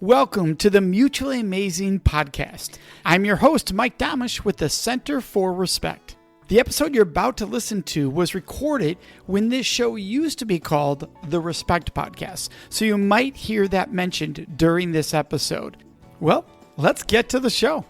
Welcome to the Mutually Amazing Podcast. I'm your host, Mike Damisch with the Center for Respect. The episode you're about to listen to was recorded when this show used to be called the Respect Podcast, so you might hear that mentioned during this episode. Well, let's get to the show.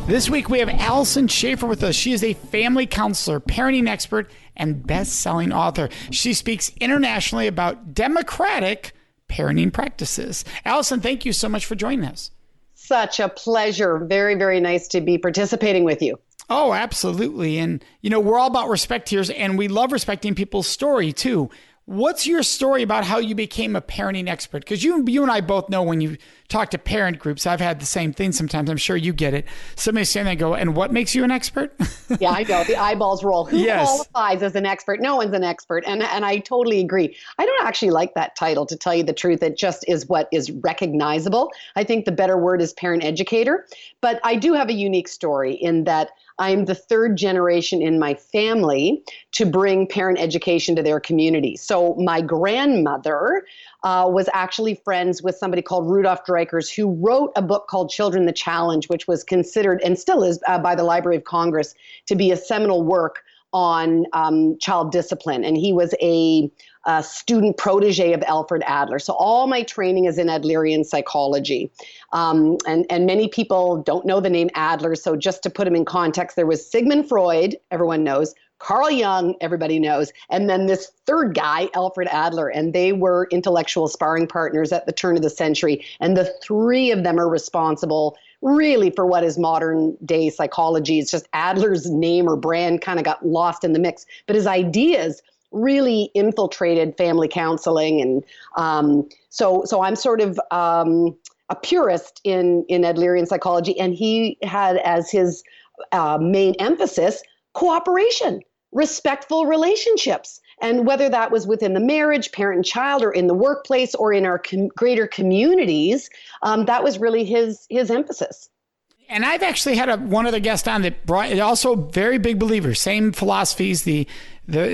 This week we have Alyson Schafer with us. She is a family counselor, parenting expert, and best-selling author. She speaks internationally about democratic parenting practices. Alyson, thank you so much for joining us. Such a pleasure. Very, very nice to be participating with you. Oh, absolutely. And, we're all about respect here, and we love respecting people's story, too. What's your story about how you became a parenting expert? Because you and I both know when you talk to parent groups, I've had the same thing sometimes. I'm sure you get it. Somebody stand there and go, and what makes you an expert? Yeah, I know. The eyeballs roll. Who Yes. qualifies as an expert? No one's an expert. And I totally agree. I don't actually like that title, to tell you the truth. It just is what is recognizable. I think the better word is parent educator. But I do have a unique story in that I'm the third generation in my family to bring parent education to their community. So my grandmother was actually friends with somebody called Rudolph Dreikurs, who wrote a book called Children the Challenge, which was considered, and still is by the Library of Congress, to be a seminal work on child discipline. And he was a student protege of Alfred Adler. So all my training is in Adlerian psychology. And many people don't know the name Adler. So just to put him in context, there was Sigmund Freud, everyone knows, Carl Jung, everybody knows, and then this third guy, Alfred Adler, and they were intellectual sparring partners at the turn of the century. And the three of them are responsible really for what is modern day psychology. It's just Adler's name or brand kind of got lost in the mix, but his ideas really infiltrated family counseling. And so I'm sort of a purist in Adlerian psychology, and he had as his main emphasis cooperation, respectful relationships. And whether that was within the marriage, parent and child, or in the workplace, or in our greater communities, that was really his emphasis. And I've actually had one other guest on that brought also very big believers, same philosophies, the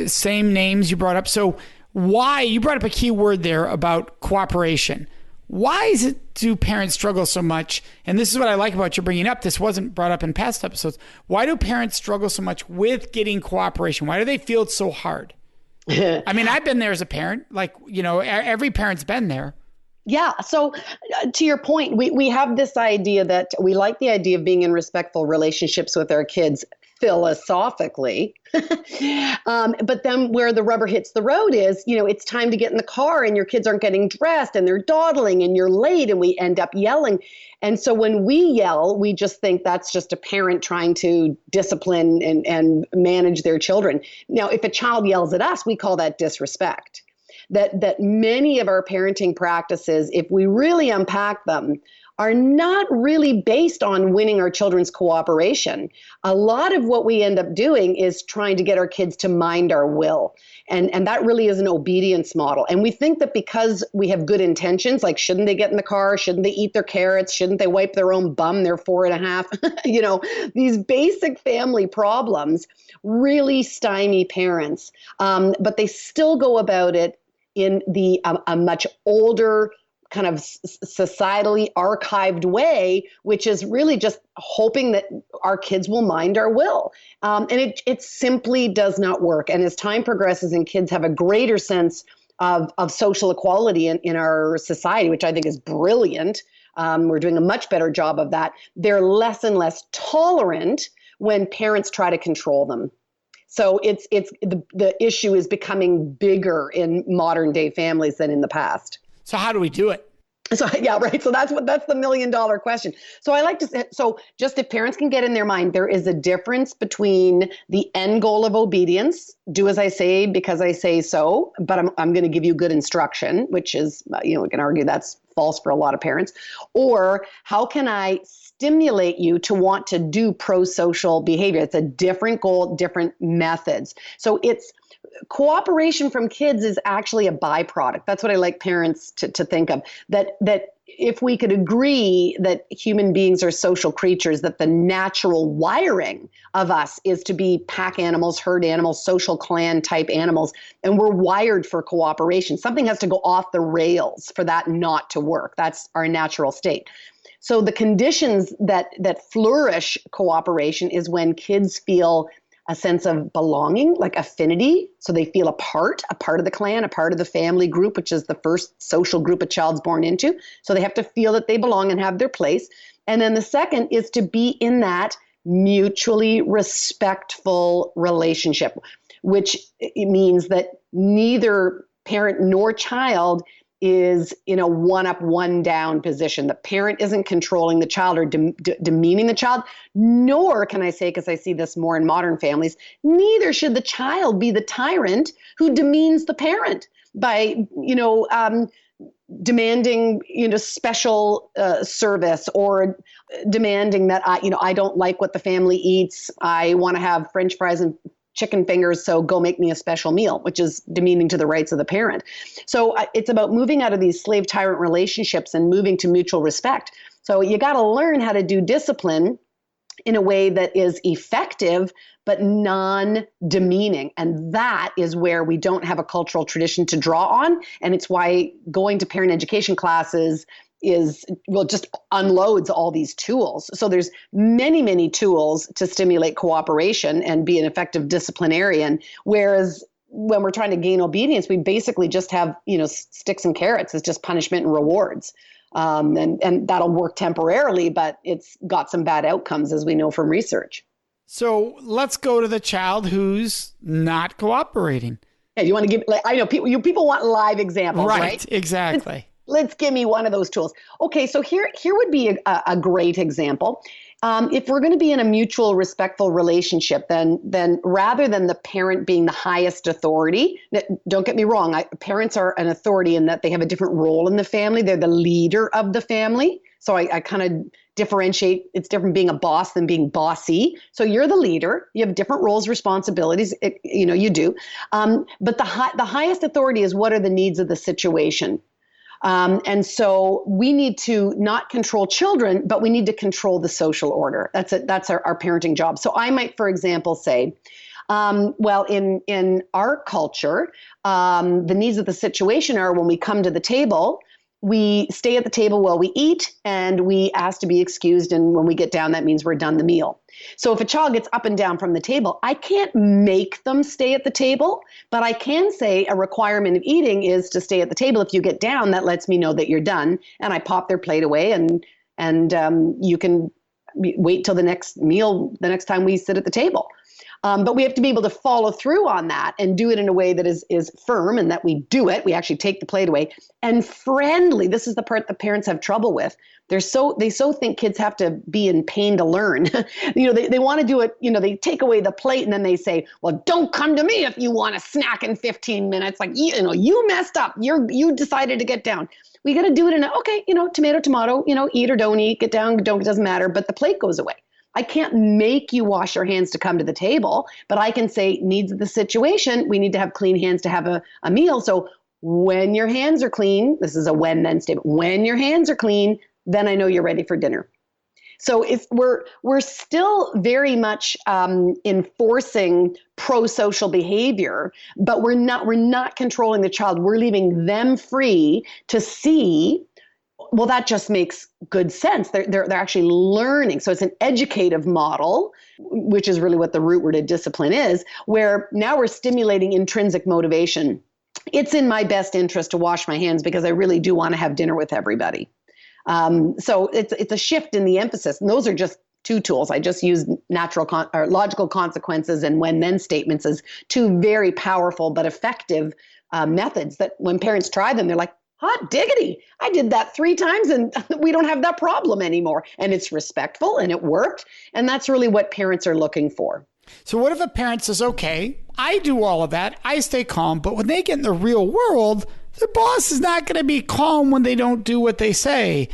same names you brought up. So why, you brought up a key word there about cooperation. Why do parents struggle so much? And this is what I like about you bringing up. This wasn't brought up in past episodes. Why do parents struggle so much with getting cooperation? Why do they feel it so hard? I mean, I've been there as a parent. Every parent's been there. Yeah. So to your point, we have this idea that we like the idea of being in respectful relationships with our kids philosophically. But then where the rubber hits the road is, it's time to get in the car and your kids aren't getting dressed and they're dawdling and you're late and we end up yelling. And so when we yell, we just think that's just a parent trying to discipline and manage their children. Now, if a child yells at us, we call that disrespect. That many of our parenting practices, if we really unpack them, are not really based on winning our children's cooperation. A lot of what we end up doing is trying to get our kids to mind our will. And that really is an obedience model. And we think that because we have good intentions, like shouldn't they get in the car? Shouldn't they eat their carrots? Shouldn't they wipe their own bum? They're 4.5. These basic family problems really stymie parents. But they still go about it in a much older kind of societally archived way, which is really just hoping that our kids will mind our will. And it simply does not work. And as time progresses and kids have a greater sense of social equality in our society, which I think is brilliant, we're doing a much better job of that. They're less and less tolerant when parents try to control them. So it's the issue is becoming bigger in modern day families than in the past. So how do we do it? So yeah, right. So that's the $1 million question. So I like to say, so just if parents can get in their mind, there is a difference between the end goal of obedience, do as I say because I say so, but I'm going to give you good instruction, which is, we can argue that's false for a lot of parents, or how can I stimulate you to want to do pro-social behavior? It's a different goal, different methods. So it's cooperation from kids is actually a byproduct. That's what I like parents to think of, that if we could agree that human beings are social creatures, that the natural wiring of us is to be pack animals, herd animals, social clan type animals, and we're wired for cooperation. Something has to go off the rails for that not to work. That's our natural state. So the conditions that flourish cooperation is when kids feel a sense of belonging, like affinity. So they feel a part of the clan, a part of the family group, which is the first social group a child's born into. So they have to feel that they belong and have their place. And then the second is to be in that mutually respectful relationship, which means that neither parent nor child is in a one-up, one-down position. The parent isn't controlling the child or demeaning the child, nor can I say, because I see this more in modern families, neither should the child be the tyrant who demeans the parent by, demanding, special service, or demanding that I don't like what the family eats. I want to have French fries and chicken fingers, so go make me a special meal, which is demeaning to the rights of the parent. So it's about moving out of these slave-tyrant relationships and moving to mutual respect. So you got to learn how to do discipline in a way that is effective, but non-demeaning. And that is where we don't have a cultural tradition to draw on. And it's why going to parent education classes just unloads all these tools. So there's many, many tools to stimulate cooperation and be an effective disciplinarian. Whereas when we're trying to gain obedience, we basically just have, sticks and carrots. It's just punishment and rewards. And that'll work temporarily, but it's got some bad outcomes, as we know from research. So let's go to the child who's not cooperating. Yeah, you want to give, I know people want live examples, right? Right, exactly. Let's give me one of those tools. Okay, so here would be a great example. If we're going to be in a mutual, respectful relationship, then rather than the parent being the highest authority, don't get me wrong, parents are an authority in that they have a different role in the family. They're the leader of the family. So I kind of differentiate. It's different being a boss than being bossy. So you're the leader. You have different roles, responsibilities. You do. But the highest authority is what are the needs of the situation. And so we need to not control children, but we need to control the social order. That's it. That's our parenting job. So I might, for example, say, in our culture, the needs of the situation are when we come to the table, we stay at the table while we eat, and we ask to be excused. And when we get down, that means we're done the meal. So if a child gets up and down from the table, I can't make them stay at the table, but I can say a requirement of eating is to stay at the table. If you get down, that lets me know that you're done. And I pop their plate away, and you can wait till the next meal, the next time we sit at the table. But we have to be able to follow through on that and do it in a way that is firm, and that we do it. We actually take the plate away, and friendly. This is the part that parents have trouble with. They so think kids have to be in pain to learn. They want to do it. They take away the plate and then they say, well, don't come to me if you want a snack in 15 minutes. Like, you messed up. You decided to get down. We got to do it in tomato, eat or don't eat, get down, don't, it doesn't matter. But the plate goes away. I can't make you wash your hands to come to the table, but I can say needs of the situation. We need to have clean hands to have a meal. So when your hands are clean, this is a when then statement. When your hands are clean, then I know you're ready for dinner. So we're still very much enforcing pro-social behavior, but we're not controlling the child. We're leaving them free to see. Well, that just makes good sense. They're actually learning. So it's an educative model, which is really what the root word of discipline is, where now we're stimulating intrinsic motivation. It's in my best interest to wash my hands because I really do want to have dinner with everybody. So it's a shift in the emphasis. And those are just two tools. I just used or logical consequences and when-then statements as two very powerful but effective methods that when parents try them, they're like, hot diggity, I did that 3 times and we don't have that problem anymore. And it's respectful and it worked. And that's really what parents are looking for. So what if a parent says, okay, I do all of that, I stay calm, but when they get in the real world, their boss is not going to be calm when they don't do what they say.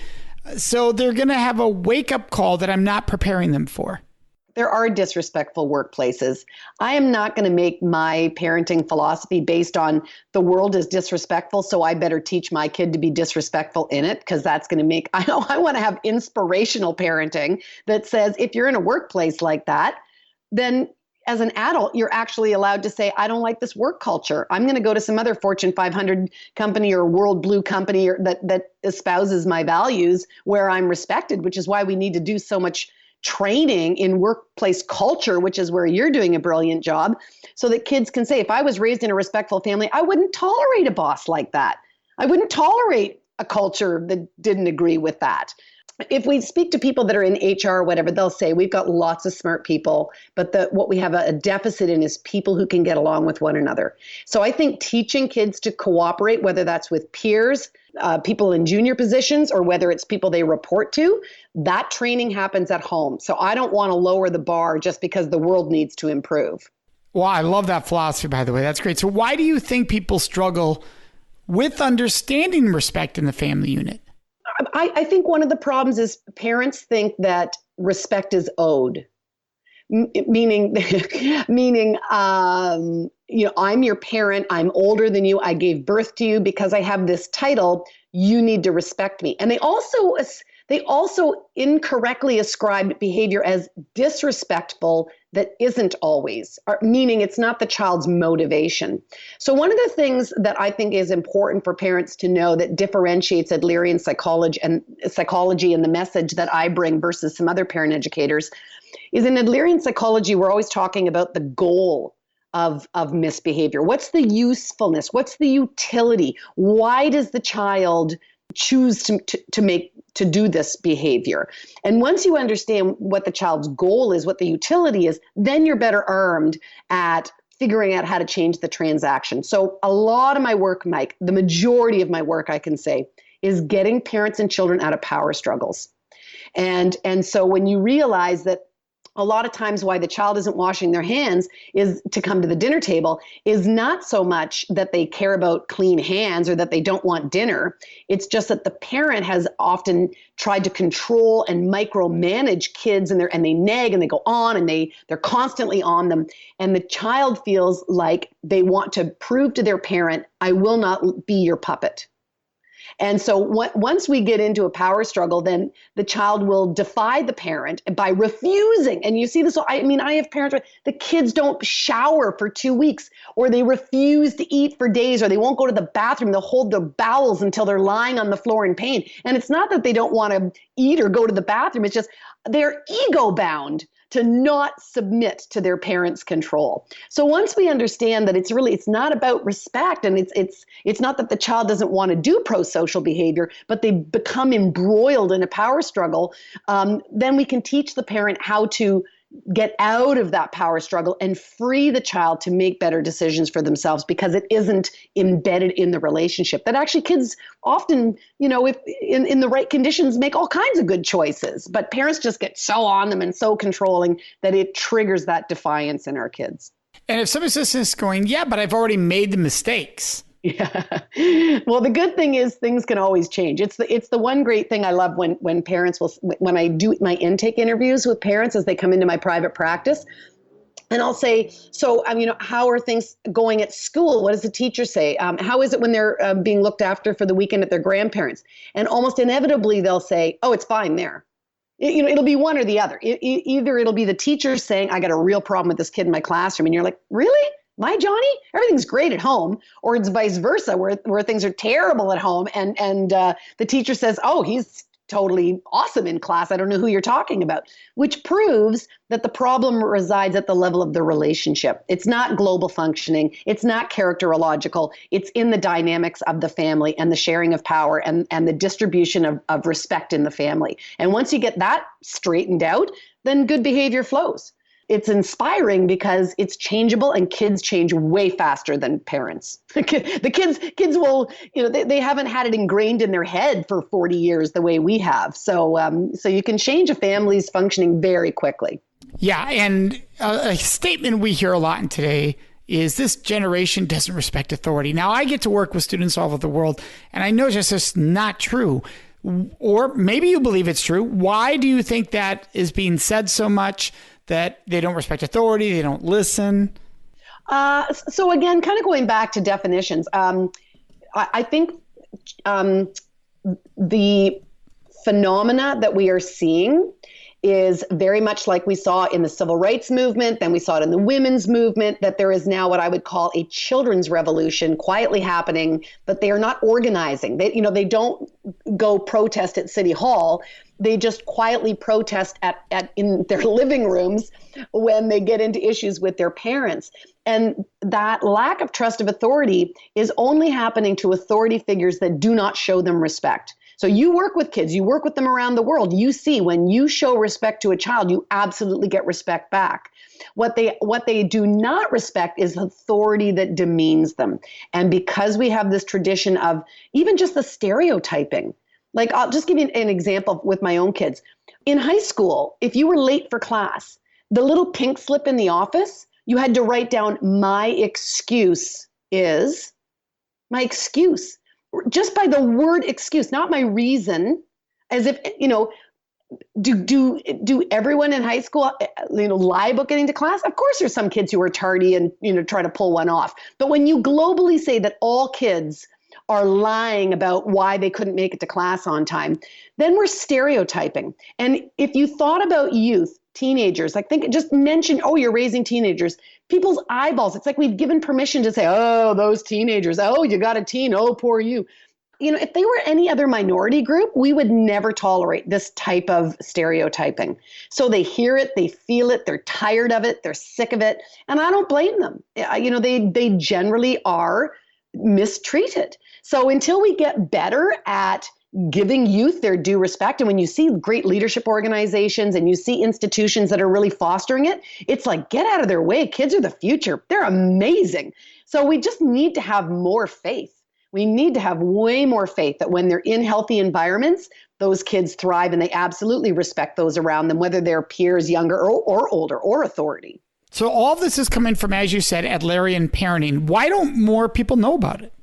So they're going to have a wake-up call that I'm not preparing them for. There are disrespectful workplaces. I am not going to make my parenting philosophy based on the world is disrespectful, so I better teach my kid to be disrespectful in it, because that's going to make, I want to have inspirational parenting that says if you're in a workplace like that, then as an adult, you're actually allowed to say, I don't like this work culture. I'm going to go to some other Fortune 500 company or World Blue company that espouses my values where I'm respected, which is why we need to do so much training in workplace culture, which is where you're doing a brilliant job, so that kids can say, if I was raised in a respectful family, I wouldn't tolerate a boss like that. I wouldn't tolerate a culture that didn't agree with that. If we speak to people that are in HR or whatever, they'll say we've got lots of smart people, but what we have a deficit in is people who can get along with one another. So I think teaching kids to cooperate, whether that's with peers, people in junior positions, or whether it's people they report to, that training happens at home. So I don't want to lower the bar just because the world needs to improve. Well, I love that philosophy, by the way. That's great. So why do you think people struggle with understanding respect in the family unit? I think one of the problems is parents think that respect is owed, meaning, I'm your parent. I'm older than you. I gave birth to you. Because I have this title, you need to respect me. And they also incorrectly ascribed behavior as disrespectful that isn't always, meaning it's not the child's motivation. So one of the things that I think is important for parents to know that differentiates Adlerian psychology and the message that I bring versus some other parent educators is in Adlerian psychology, we're always talking about the goal of misbehavior. What's the usefulness? What's the utility? Why does the child choose to do this behavior? And once you understand what the child's goal is, what the utility is, then you're better armed at figuring out how to change the transaction. So a lot of my work, Mike, the majority of my work, I can say, is getting parents and children out of power struggles. And so when you realize that a lot of times why the child isn't washing their hands is to come to the dinner table is not so much that they care about clean hands or that they don't want dinner. It's just that the parent has often tried to control and micromanage kids, and they nag and they go on and they're constantly on them. And the child feels like they want to prove to their parent, I will not be your puppet. And so once we get into a power struggle, then the child will defy the parent by refusing. And you see this, I have parents where the kids don't shower for 2 weeks, or they refuse to eat for days, or they won't go to the bathroom. They'll hold their bowels until they're lying on the floor in pain. And it's not that they don't want to eat or go to the bathroom. It's just they're ego bound to not submit to their parents' control. So once we understand that it's not about respect, and it's not that the child doesn't want to do pro-social behavior, but they become embroiled in a power struggle, then we can teach the parent how to get out of that power struggle and free the child to make better decisions for themselves, because it isn't embedded in the relationship. That actually kids often, if in the right conditions, make all kinds of good choices, but parents just get so on them and so controlling that it triggers that defiance in our kids. And if somebody's listening is going, yeah, but I've already made the mistakes. Yeah. Well, the good thing is things can always change. It's the one great thing I love when parents when I do my intake interviews with parents as they come into my private practice, and I'll say, so, how are things going at school? What does the teacher say? How is it when they're being looked after for the weekend at their grandparents? And almost inevitably they'll say, oh, it's fine there. It'll be one or the other. Either it'll be the teacher saying, I got a real problem with this kid in my classroom. And you're like, really? My Johnny? Everything's great at home. Or it's vice versa, where things are terrible at home. And the teacher says, oh, he's totally awesome in class. I don't know who you're talking about, which proves that the problem resides at the level of the relationship. It's not global functioning. It's not characterological. It's in the dynamics of the family and the sharing of power and the distribution of respect in the family. And once you get that straightened out, then good behavior flows. It's inspiring because it's changeable, and kids change way faster than parents. The kids will, they haven't had it ingrained in their head for 40 years the way we have. So you can change a family's functioning very quickly. Yeah. And a statement we hear a lot in today is this generation doesn't respect authority. Now, I get to work with students all over the world, and I know that's just not true. Or maybe you believe it's true. Why do you think that is being said so much? that they don't respect authority, they don't listen? So again, kind of going back to definitions, I think the phenomena that we are seeing is very much like we saw in the civil rights movement, then we saw it in the women's movement, that there is now what I would call a children's revolution quietly happening, but they are not organizing. They don't go protest at City Hall. They just quietly protest in their living rooms when they get into issues with their parents. And that lack of trust of authority is only happening to authority figures that do not show them respect. So you work with kids, you work with them around the world. You see when you show respect to a child, you absolutely get respect back. What they do not respect is authority that demeans them. And because we have this tradition of even just the stereotyping, like I'll just give you an example with my own kids. In high school, if you were late for class, the little pink slip in the office, you had to write down, my excuse is, my excuse. Just by the word excuse, not my reason, as if, do everyone in high school, lie about getting to class? Of course, there's some kids who are tardy and, try to pull one off. But when you globally say that all kids are lying about why they couldn't make it to class on time, then we're stereotyping. And if you thought about youth, teenagers, just mention, oh, you're raising teenagers, people's eyeballs, it's like we've given permission to say, oh, those teenagers, oh, you got a teen, oh, poor you. If they were any other minority group, we would never tolerate this type of stereotyping. So they hear it, they feel it, they're tired of it, they're sick of it, and I don't blame them. They generally are mistreated. So until we get better at giving youth their due respect, and when you see great leadership organizations and you see institutions that are really fostering it, it's like, get out of their way. Kids are the future. They're amazing. So we just need to have more faith. We need to have way more faith that when they're in healthy environments, those kids thrive and they absolutely respect those around them, whether they're peers, younger or older, or authority. So all of this is coming from, as you said, Adlerian parenting. Why don't more people know about it?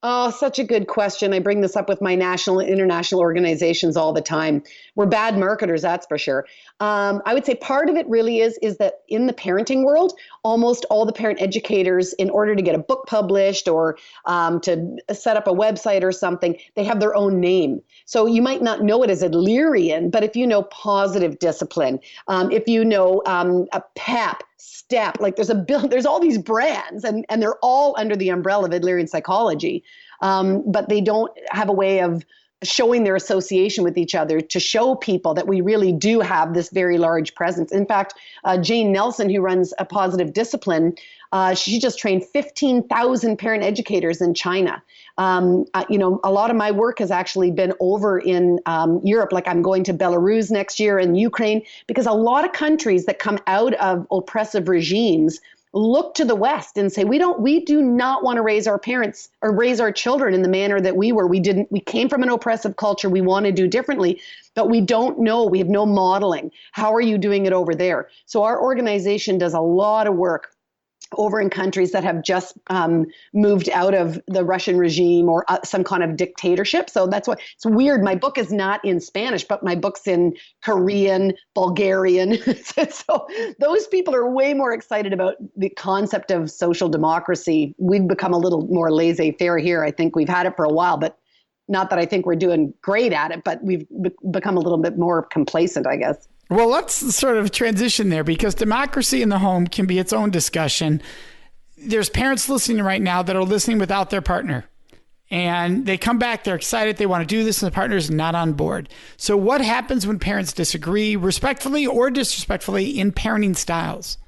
Oh, such a good question. I bring this up with my national and international organizations all the time. We're bad marketers, that's for sure. I would say part of it really is that in the parenting world, almost all the parent educators, in order to get a book published or to set up a website or something, they have their own name. So you might not know it as Adlerian, but if you know positive discipline, if you know a PEP, STEP, like there's all these brands and they're all under the umbrella of Adlerian psychology, but they don't have a way of showing their association with each other to show people that we really do have this very large presence. In fact, Jane Nelson, who runs a Positive Discipline, she just trained 15,000 parent educators in China. A lot of my work has actually been over in Europe. Like I'm going to Belarus next year and Ukraine, because a lot of countries that come out of oppressive regimes look to the West and say, we do not want to raise our parents or raise our children in the manner that we were. We came from an oppressive culture. We want to do differently, but we don't know. We have no modeling. How are you doing it over there? So our organization does a lot of work over in countries that have just moved out of the Russian regime or some kind of dictatorship. So that's why it's weird. My book is not in Spanish, but my book's in Korean, Bulgarian. So those people are way more excited about the concept of social democracy. We've become a little more laissez-faire here. I think we've had it for a while, but not that I think we're doing great at it, but we've become a little bit more complacent, I guess. Well, let's sort of transition there, because democracy in the home can be its own discussion. There's parents listening right now that are listening without their partner, and they come back, they're excited, they want to do this, and the partner's not on board. So what happens when parents disagree, respectfully or disrespectfully, in parenting styles?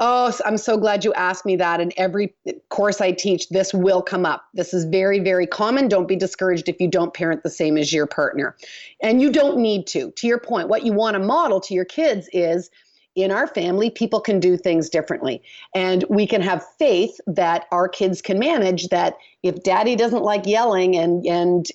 Oh, I'm so glad you asked me that. In every course I teach, this will come up. This is very, very common. Don't be discouraged if you don't parent the same as your partner. And you don't need to. To your point, what you want to model to your kids is, in our family, people can do things differently. And we can have faith that our kids can manage that. If daddy doesn't like yelling and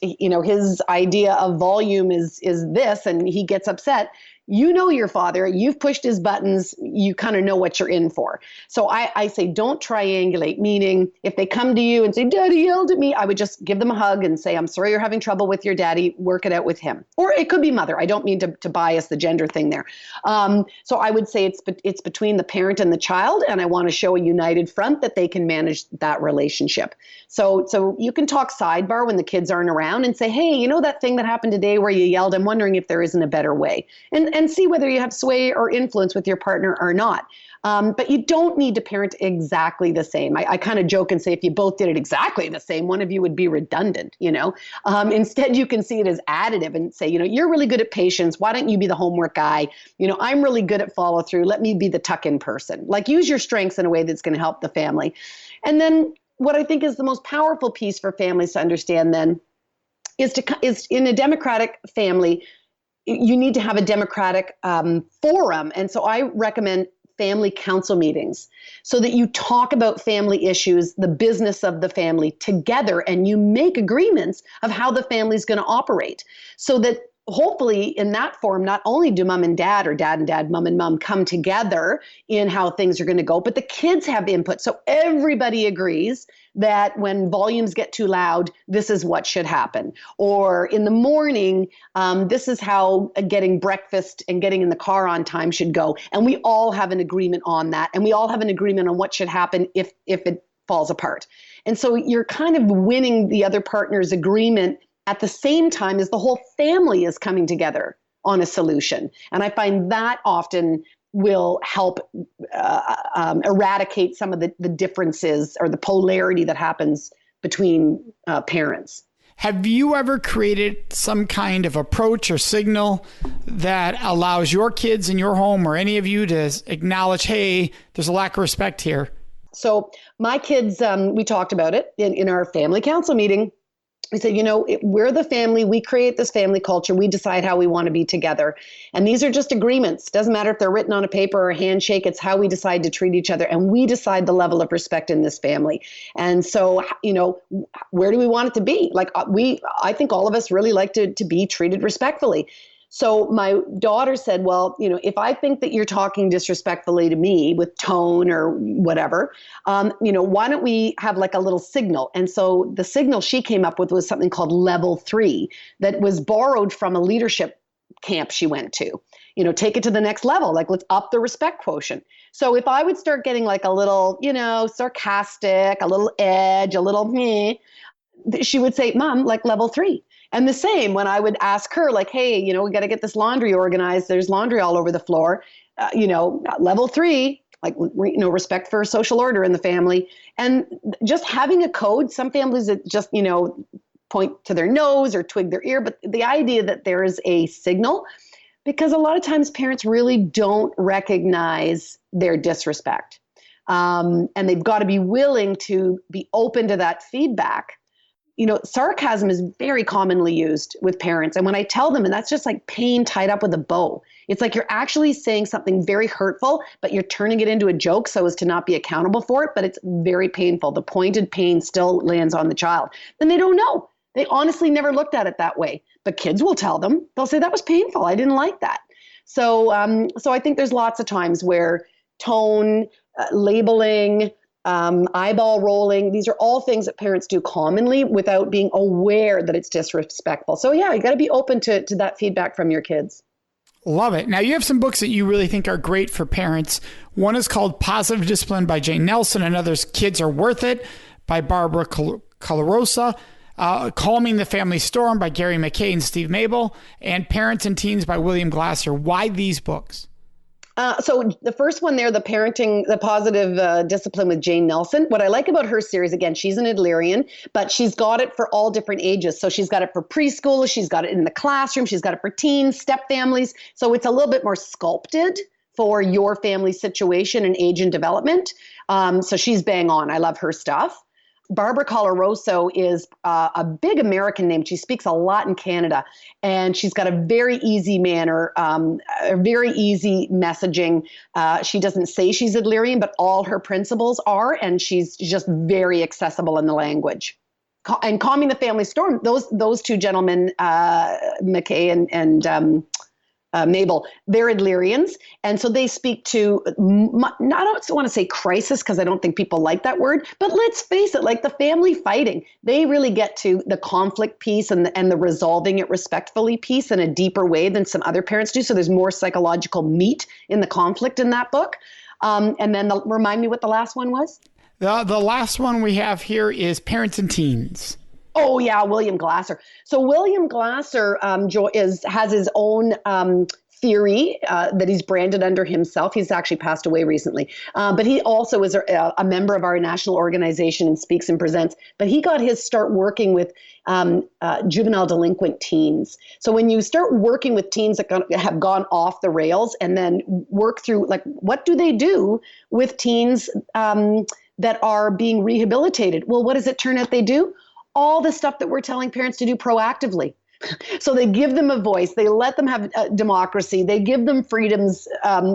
his idea of volume is this and he gets upset, you know your father, you've pushed his buttons, you kind of know what you're in for. So I say don't triangulate, meaning if they come to you and say, Daddy yelled at me, I would just give them a hug and say, I'm sorry you're having trouble with your daddy, work it out with him. Or it could be mother. I don't mean to bias the gender thing there. So I would say it's between the parent and the child, and I want to show a united front that they can manage that relationship. So you can talk sidebar when the kids aren't around and say, hey, you know that thing that happened today where you yelled, I'm wondering if there isn't a better way. And see whether you have sway or influence with your partner or not. But you don't need to parent exactly the same. I kind of joke and say, if you both did it exactly the same, one of you would be redundant, Instead, you can see it as additive and say, you're really good at patience. Why don't you be the homework guy? I'm really good at follow through. Let me be the tuck-in person. Like, use your strengths in a way that's going to help the family. And then what I think is the most powerful piece for families to understand then is in a democratic family, you need to have a democratic forum. And so I recommend family council meetings so that you talk about family issues, the business of the family together, and you make agreements of how the family is going to operate so that hopefully in that forum, not only do mom and dad or dad and dad, mom and mom come together in how things are going to go, but the kids have input. So everybody agrees that when volumes get too loud, this is what should happen. Or in the morning, this is how getting breakfast and getting in the car on time should go. And we all have an agreement on that. And we all have an agreement on what should happen if it falls apart. And so you're kind of winning the other partner's agreement at the same time as the whole family is coming together on a solution. And I find that often will help eradicate some of the differences or the polarity that happens between parents. Have you ever created some kind of approach or signal that allows your kids in your home or any of you to acknowledge, hey, there's a lack of respect here? So my kids, we talked about it in our family council meeting. We said, we're the family. We create this family culture. We decide how we want to be together. And these are just agreements. Doesn't matter if they're written on a paper or a handshake. It's how we decide to treat each other. And we decide the level of respect in this family. And so, where do we want it to be? I think all of us really like to be treated respectfully. So my daughter said, well, if I think that you're talking disrespectfully to me with tone or whatever, why don't we have like a little signal? And so the signal she came up with was something called level 3 that was borrowed from a leadership camp she went to. Take it to the next level, like let's up the respect quotient. So if I would start getting like a little, sarcastic, a little edge, a little meh, she would say, Mom, like level 3. And the same when I would ask her, like, hey, we got to get this laundry organized. There's laundry all over the floor. Level 3, like, respect for social order in the family. And just having a code, some families that just, point to their nose or twig their ear. But the idea that there is a signal, because a lot of times parents really don't recognize their disrespect. And they've got to be willing to be open to that feedback. Sarcasm is very commonly used with parents. And when I tell them, and that's just like pain tied up with a bow, it's like you're actually saying something very hurtful, but you're turning it into a joke so as to not be accountable for it. But it's very painful. The pointed pain still lands on the child. And they don't know. They honestly never looked at it that way. But kids will tell them. They'll say, that was painful. I didn't like that. So I think there's lots of times where tone, labeling, eyeball rolling. These are all things that parents do commonly without being aware that it's disrespectful. So yeah, you got to be open to that feedback from your kids. Love it. Now you have some books that you really think are great for parents. One is called Positive Discipline by Jane Nelson. Another's Kids Are Worth It by Barbara Colorossa. Calming the Family Storm by Gary McKay and Steve Maybell. And Parents and Teens by William Glasser. Why these books? So the first one there, the Positive Discipline with Jane Nelson. What I like about her series, again, she's an Adlerian, but she's got it for all different ages. So she's got it for preschool, she's got it in the classroom, she's got it for teens, step families. So it's a little bit more sculpted for your family situation and age and development. So she's bang on. I love her stuff. Barbara Colorossa is a big American name. She speaks a lot in Canada, and she's got a very easy manner, a very easy messaging. She doesn't say she's Adlerian, but all her principles are, and she's just very accessible in the language. And Calming the Family Storm, those two gentlemen, McKay and Maybell, they're Illyrians. And so they speak to, I don't want to say crisis because I don't think people like that word, but let's face it, like the family fighting, they really get to the conflict piece and the resolving it respectfully piece in a deeper way than some other parents do. So there's more psychological meat in the conflict in that book. And then remind me what the last one was? The last one we have here is Parents and Teens. Oh, yeah, William Glasser. So William Glasser has his own theory that he's branded under himself. He's actually passed away recently. But he also is a member of our national organization and speaks and presents. But he got his start working with juvenile delinquent teens. So when you start working with teens that have gone off the rails and then work through, like, what do they do with teens that are being rehabilitated? Well, what does it turn out they do? All the stuff that we're telling parents to do proactively. So they give them a voice. They let them have democracy. They give them freedoms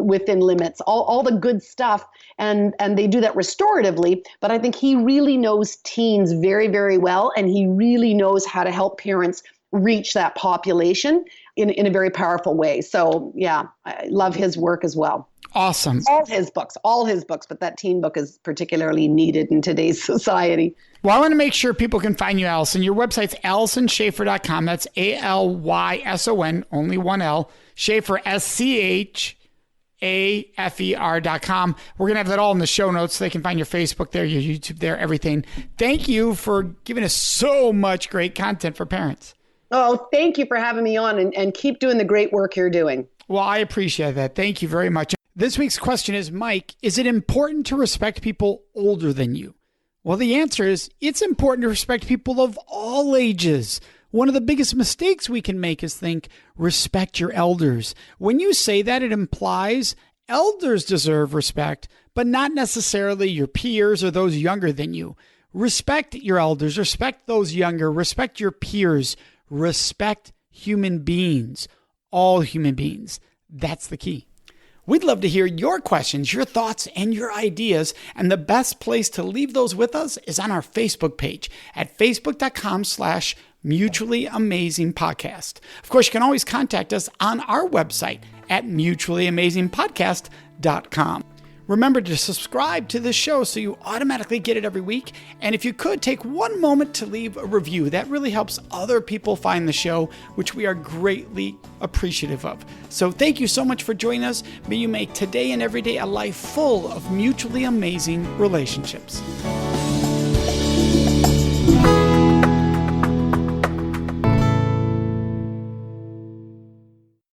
within limits, all the good stuff. And they do that restoratively. But I think he really knows teens very, very well. And he really knows how to help parents reach that population in a very powerful way. So, yeah, I love his work as well. Awesome. All his books, but that teen book is particularly needed in today's society. Well, I want to make sure people can find you, Alyson. Your website's AlysonSchafer.com. That's ALYSON, only one L, Schafer, SCHAFER.com. We're going to have that all in the show notes so they can find your Facebook there, your YouTube there, everything. Thank you for giving us so much great content for parents. Oh, thank you for having me on and keep doing the great work you're doing. Well, I appreciate that. Thank you very much. This week's question is, Mike, is it important to respect people older than you? Well, the answer is it's important to respect people of all ages. One of the biggest mistakes we can make is think, respect your elders. When you say that, it implies elders deserve respect, but not necessarily your peers or those younger than you. Respect your elders, respect those younger, respect your peers, respect human beings, all human beings. That's the key. We'd love to hear your questions, your thoughts, and your ideas. And the best place to leave those with us is on our Facebook page at facebook.com/Mutually Amazing Podcast. Of course, you can always contact us on our website at mutuallyamazingpodcast.com. Remember to subscribe to this show so you automatically get it every week. And if you could, take one moment to leave a review. That really helps other people find the show, which we are greatly appreciative of. So thank you so much for joining us. May you make today and every day a life full of mutually amazing relationships.